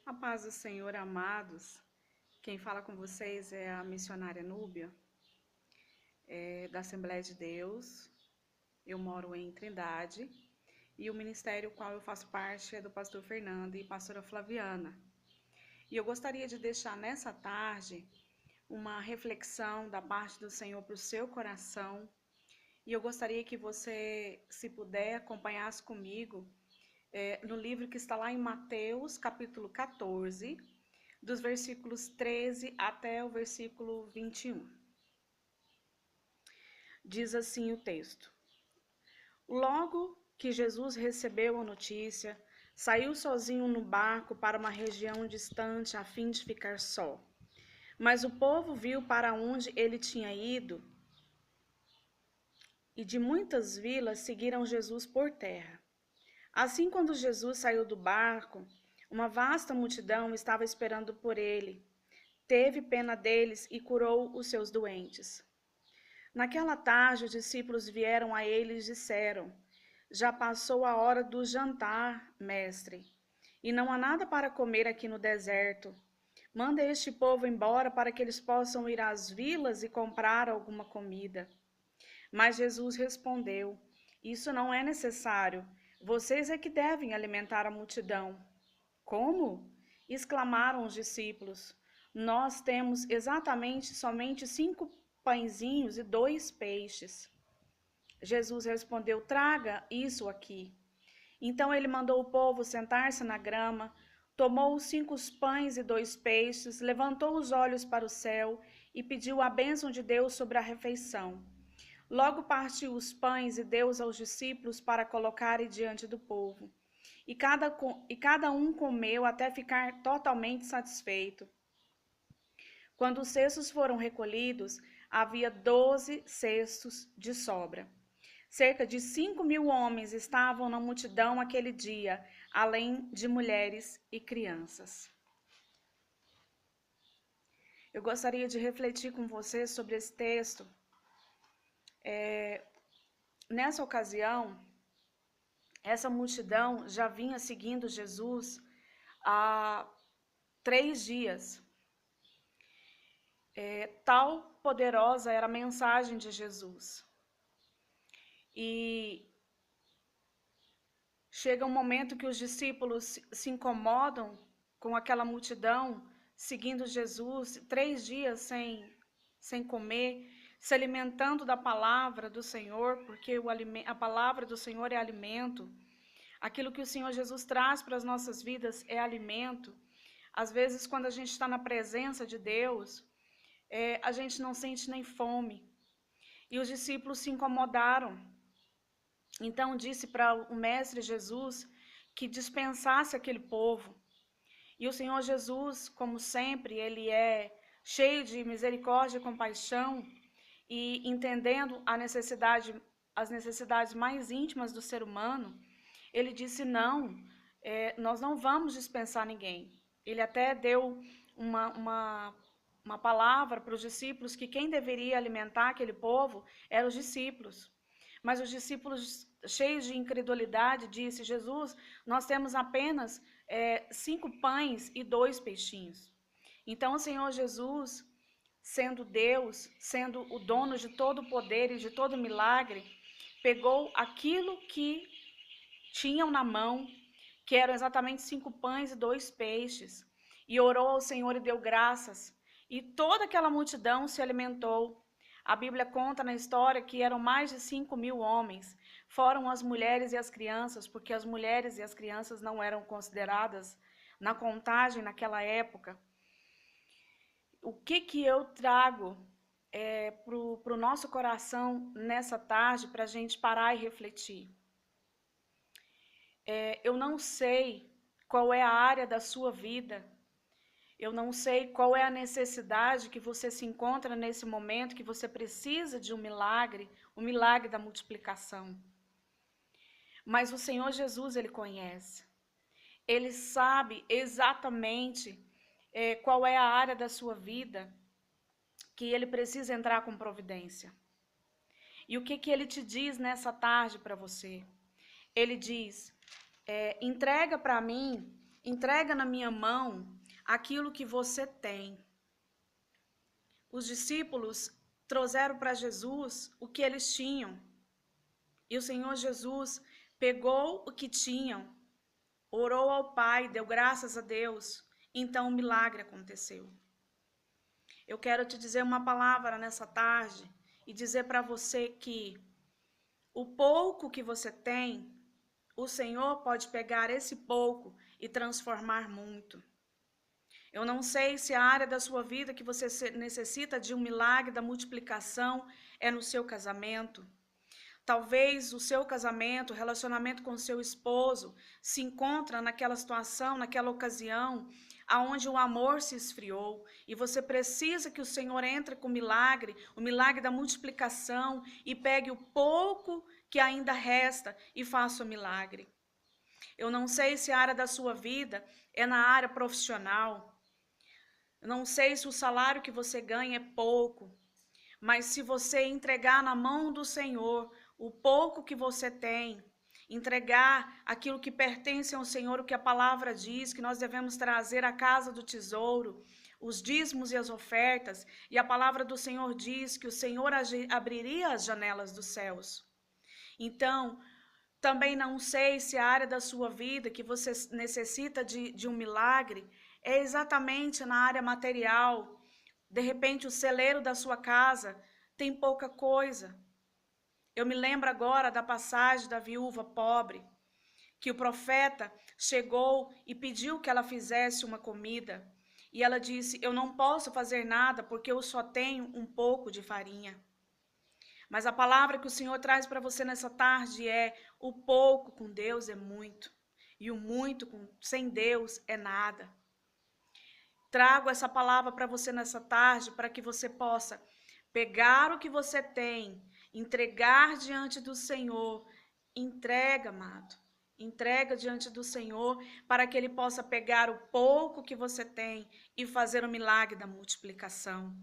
A paz do Senhor, amados. Quem fala com vocês é a missionária Núbia, da Assembleia de Deus. Eu moro em Trindade e o ministério qual eu faço parte é do pastor Fernando e pastora Flaviana. E eu gostaria de deixar nessa tarde uma reflexão da parte do Senhor para o seu coração. E eu gostaria que você, se puder, acompanhasse comigo no livro que está lá em Mateus, capítulo 14, dos versículos 13 até o versículo 21. Diz assim o texto: Logo que Jesus recebeu a notícia, saiu sozinho no barco para uma região distante a fim de ficar só. Mas o povo viu para onde ele tinha ido e de muitas vilas seguiram Jesus por terra. Assim, quando Jesus saiu do barco, uma vasta multidão estava esperando por ele. Teve pena deles e curou os seus doentes. Naquela tarde, os discípulos vieram a ele e disseram: Já passou a hora do jantar, mestre, e não há nada para comer aqui no deserto. Manda este povo embora para que eles possam ir às vilas e comprar alguma comida. Mas Jesus respondeu: Isso não é necessário. Vocês é que devem alimentar a multidão. Como? Exclamaram os discípulos. Nós temos exatamente somente 5 pãezinhos e 2 peixes. Jesus respondeu: Traga isso aqui. Então ele mandou o povo sentar-se na grama, tomou os 5 pães e 2 peixes, levantou os olhos para o céu e pediu a bênção de Deus sobre a refeição. Logo partiu os pães e deu-os aos discípulos para colocarem diante do povo. E cada um comeu até ficar totalmente satisfeito. Quando os cestos foram recolhidos, havia 12 cestos de sobra. Cerca de 5.000 homens estavam na multidão aquele dia, além de mulheres e crianças. Eu gostaria de refletir com você sobre esse texto. Nessa ocasião, essa multidão já vinha seguindo Jesus há 3 dias. Tal poderosa era a mensagem de Jesus. E chega um momento que os discípulos se incomodam com aquela multidão seguindo Jesus 3 dias sem comer, se alimentando da palavra do Senhor, porque a palavra do Senhor é alimento. Aquilo que o Senhor Jesus traz para as nossas vidas é alimento. Às vezes, quando a gente está na presença de Deus, a gente não sente nem fome. E os discípulos se incomodaram. Então disse para o Mestre Jesus que dispensasse aquele povo. E o Senhor Jesus, como sempre, ele é cheio de misericórdia e compaixão e entendendo as necessidades mais íntimas do ser humano, ele disse não, nós não vamos dispensar ninguém. Ele até deu uma palavra para os discípulos que quem deveria alimentar aquele povo eram os discípulos. Mas os discípulos, cheios de incredulidade, disse: Jesus, nós temos apenas 5 pães e 2 peixinhos. Então o Senhor Jesus, sendo Deus, sendo o dono de todo o poder e de todo milagre, pegou aquilo que tinham na mão, que eram exatamente 5 pães e 2 peixes, e orou ao Senhor e deu graças. E toda aquela multidão se alimentou. A Bíblia conta na história que eram mais de 5.000 homens. Foram as mulheres e as crianças, porque as mulheres e as crianças não eram consideradas na contagem naquela época. O que eu trago para o nosso coração nessa tarde, para a gente parar e refletir? Eu não sei qual é a área da sua vida, eu não sei qual é a necessidade que você se encontra nesse momento, que você precisa de um milagre, o milagre da multiplicação. Mas o Senhor Jesus, Ele conhece. Ele sabe exatamente qual é a área da sua vida que Ele precisa entrar com providência. E o que Ele te diz nessa tarde para você? Ele diz: entrega para mim Entrega na minha mão aquilo que você tem. Os discípulos trouxeram para Jesus o que eles tinham. E o Senhor Jesus pegou o que tinham, orou ao Pai, deu graças a Deus. Então o milagre aconteceu. Eu quero te dizer uma palavra nessa tarde e dizer para você que o pouco que você tem, o Senhor pode pegar esse pouco e transformar muito. Eu não sei se a área da sua vida que você necessita de um milagre da multiplicação é no seu casamento. Talvez o seu casamento, o relacionamento com o seu esposo, se encontra naquela situação, naquela ocasião, aonde o amor se esfriou e você precisa que o Senhor entre com o milagre da multiplicação e pegue o pouco que ainda resta e faça o milagre. Eu não sei se a área da sua vida é na área profissional. Eu não sei se o salário que você ganha é pouco, mas se você entregar na mão do Senhor o pouco que você tem, entregar aquilo que pertence ao Senhor, o que a palavra diz, que nós devemos trazer à casa do tesouro, os dízimos e as ofertas, e a palavra do Senhor diz que o Senhor abriria as janelas dos céus. Então, também não sei se a área da sua vida que você necessita de um milagre é exatamente na área material. De repente, o celeiro da sua casa tem pouca coisa. Eu me lembro agora da passagem da viúva pobre, que o profeta chegou e pediu que ela fizesse uma comida. E ela disse: eu não posso fazer nada porque eu só tenho um pouco de farinha. Mas a palavra que o Senhor traz para você nessa tarde é: o pouco com Deus é muito, e o muito sem Deus é nada. Trago essa palavra para você nessa tarde para que você possa pegar o que você tem, entregar diante do Senhor. Entrega, amado. Entrega diante do Senhor para que Ele possa pegar o pouco que você tem e fazer o milagre da multiplicação.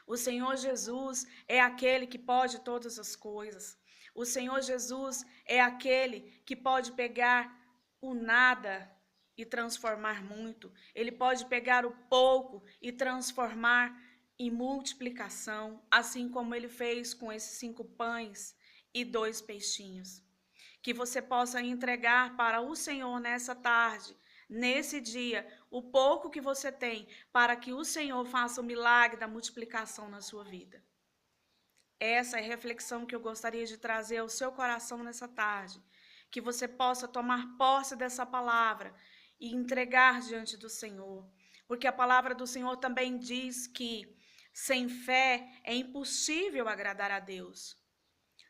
O Senhor Jesus é aquele que pode todas as coisas. O Senhor Jesus é aquele que pode pegar o nada e transformar muito. Ele pode pegar o pouco e transformar em multiplicação, assim como ele fez com esses 5 pães e 2 peixinhos. Que você possa entregar para o Senhor nessa tarde, nesse dia, o pouco que você tem, para que o Senhor faça o milagre da multiplicação na sua vida. Essa é a reflexão que eu gostaria de trazer ao seu coração nessa tarde. Que você possa tomar posse dessa palavra e entregar diante do Senhor. Porque a palavra do Senhor também diz que sem fé é impossível agradar a Deus.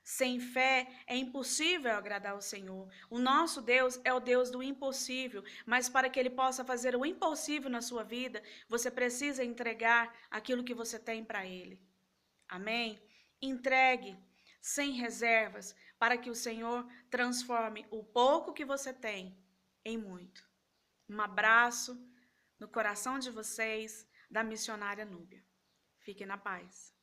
Sem fé é impossível agradar ao Senhor. O nosso Deus é o Deus do impossível, mas para que Ele possa fazer o impossível na sua vida, você precisa entregar aquilo que você tem para Ele. Amém? Entregue sem reservas para que o Senhor transforme o pouco que você tem em muito. Um abraço no coração de vocês, da missionária Núbia. Fiquem na paz.